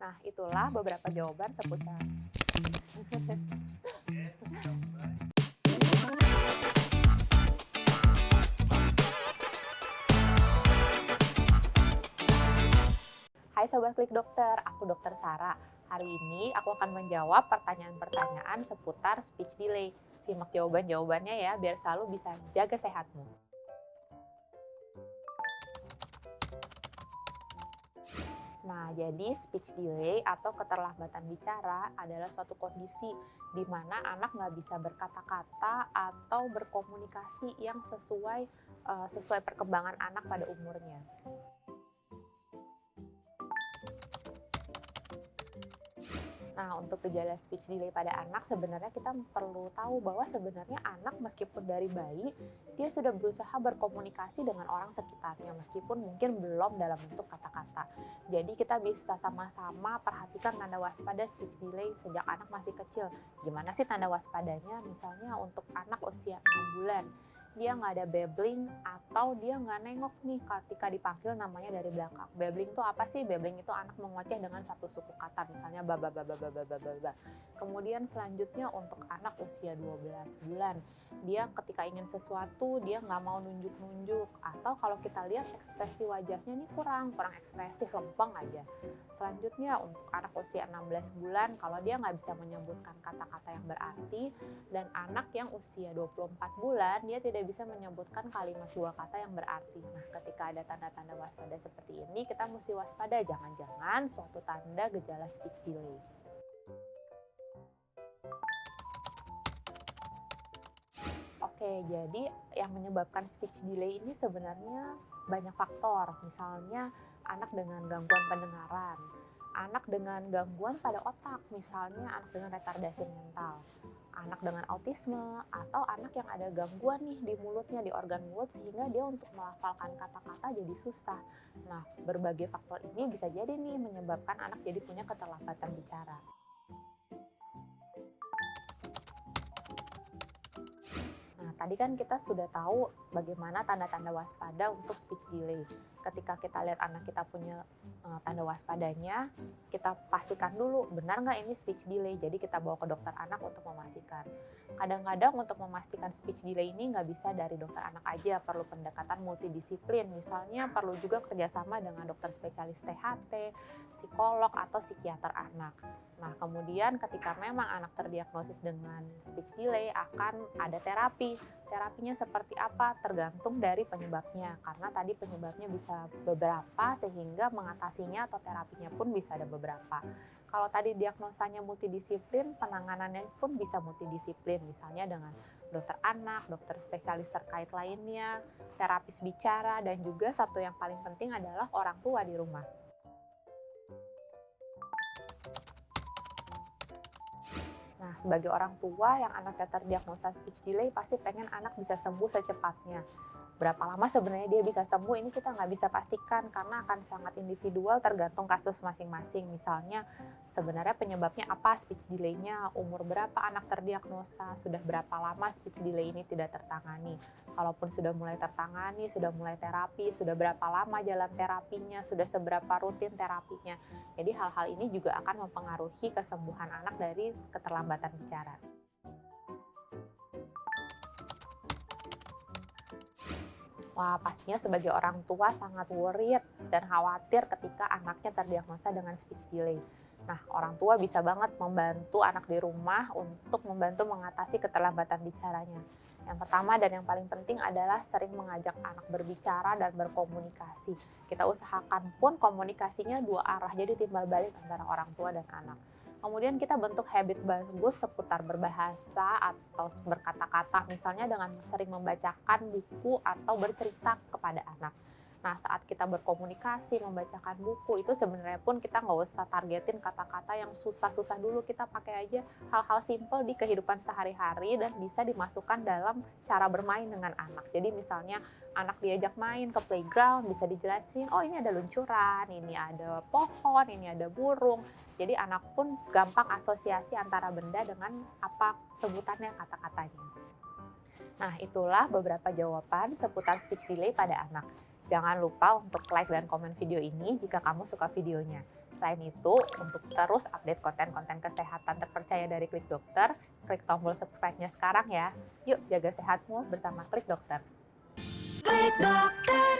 Nah, itulah beberapa jawaban seputar. Hai Sobat Klik Dokter, aku Dokter Sarah. Hari ini aku akan menjawab pertanyaan-pertanyaan seputar speech delay. Simak jawaban-jawabannya ya, biar selalu bisa jaga sehatmu. Nah, jadi speech delay atau keterlambatan bicara adalah suatu kondisi di mana anak nggak bisa berkata-kata atau berkomunikasi yang sesuai perkembangan anak pada umurnya. Nah, untuk gejala speech delay pada anak, sebenarnya kita perlu tahu bahwa sebenarnya anak meskipun dari bayi, dia sudah berusaha berkomunikasi dengan orang sekitarnya, meskipun mungkin belum dalam bentuk kata-kata. Jadi kita bisa sama-sama perhatikan tanda waspada speech delay sejak anak masih kecil. Gimana sih tanda waspadanya? Misalnya untuk anak usia 6 bulan, dia nggak ada babbling atau dia nggak nengok nih ketika dipanggil namanya dari belakang. Babbling itu apa sih? Babbling itu anak mengoceh dengan satu suku kata, misalnya baba baba baba baba baba. Kemudian selanjutnya untuk anak usia 12 bulan, dia ketika ingin sesuatu dia nggak mau nunjuk-nunjuk, atau kalau kita lihat ekspresi wajahnya ini kurang ekspresif, lempeng aja. Selanjutnya untuk anak usia 16 bulan, kalau dia nggak bisa menyebutkan kata-kata yang berarti, dan anak yang usia 24 bulan, dia tidak bisa menyebutkan kalimat dua kata yang berarti. Nah, ketika ada tanda-tanda waspada seperti ini, kita mesti waspada, jangan-jangan suatu tanda gejala speech delay. Oke, jadi yang menyebabkan speech delay ini sebenarnya banyak faktor. Misalnya anak dengan gangguan pendengaran, anak dengan gangguan pada otak, misalnya anak dengan retardasi mental, anak dengan autisme, atau anak yang ada gangguan nih di mulutnya, di organ mulut, sehingga dia untuk melafalkan kata-kata jadi susah. Nah, berbagai faktor ini bisa jadi nih menyebabkan anak jadi punya keterlambatan bicara. Nah, tadi kan kita sudah tahu bagaimana tanda-tanda waspada untuk speech delay. Ketika kita lihat anak kita punya tanda waspadanya, kita pastikan dulu benar nggak ini speech delay. Jadi kita bawa ke dokter anak untuk memastikan. Kadang-kadang untuk memastikan speech delay ini nggak bisa dari dokter anak aja, perlu pendekatan multidisiplin. Misalnya perlu juga kerjasama dengan dokter spesialis THT, psikolog, atau psikiater anak. Nah, kemudian ketika memang anak terdiagnosis dengan speech delay, akan ada terapi. Terapinya seperti apa? Tergantung dari penyebabnya. Karena tadi penyebabnya bisa beberapa, sehingga mengatasinya atau terapinya pun bisa ada beberapa. Kalau tadi diagnosanya multidisiplin, penanganannya pun bisa multidisiplin. Misalnya dengan dokter anak, dokter spesialis terkait lainnya, terapis bicara, dan juga satu yang paling penting adalah orang tua di rumah. Nah, sebagai orang tua yang anaknya terdiagnosa speech delay, pasti pengen anak bisa sembuh secepatnya. Berapa lama sebenarnya dia bisa sembuh, ini kita nggak bisa pastikan karena akan sangat individual tergantung kasus masing-masing. Misalnya, sebenarnya penyebabnya apa speech delay-nya, umur berapa anak terdiagnosa, sudah berapa lama speech delay ini tidak tertangani. Kalaupun sudah mulai tertangani, sudah mulai terapi, sudah berapa lama jalan terapinya, sudah seberapa rutin terapinya. Jadi hal-hal ini juga akan mempengaruhi kesembuhan anak dari keterlambatan bicara. Wah, pastinya sebagai orang tua sangat worried dan khawatir ketika anaknya terdiagnosa dengan speech delay. Nah, orang tua bisa banget membantu anak di rumah untuk membantu mengatasi keterlambatan bicaranya. Yang pertama dan yang paling penting adalah sering mengajak anak berbicara dan berkomunikasi. Kita usahakan pun komunikasinya dua arah, jadi timbal balik antara orang tua dan anak. Kemudian kita bentuk habit bagus seputar berbahasa atau berkata-kata, misalnya dengan sering membacakan buku atau bercerita kepada anak. Nah, saat kita berkomunikasi, membacakan buku, itu sebenarnya pun kita nggak usah targetin kata-kata yang susah-susah dulu. Kita pakai aja hal-hal simpel di kehidupan sehari-hari dan bisa dimasukkan dalam cara bermain dengan anak. Jadi misalnya anak diajak main ke playground, bisa dijelasin, oh ini ada luncuran, ini ada pohon, ini ada burung. Jadi anak pun gampang asosiasi antara benda dengan apa sebutannya, kata-katanya. Nah, itulah beberapa jawaban seputar speech delay pada anak. Jangan lupa untuk like dan komen video ini jika kamu suka videonya. Selain itu, untuk terus update konten-konten kesehatan terpercaya dari Klik Dokter, klik tombol subscribe-nya sekarang ya. Yuk jaga sehatmu bersama Klik Dokter. Klik Dokter.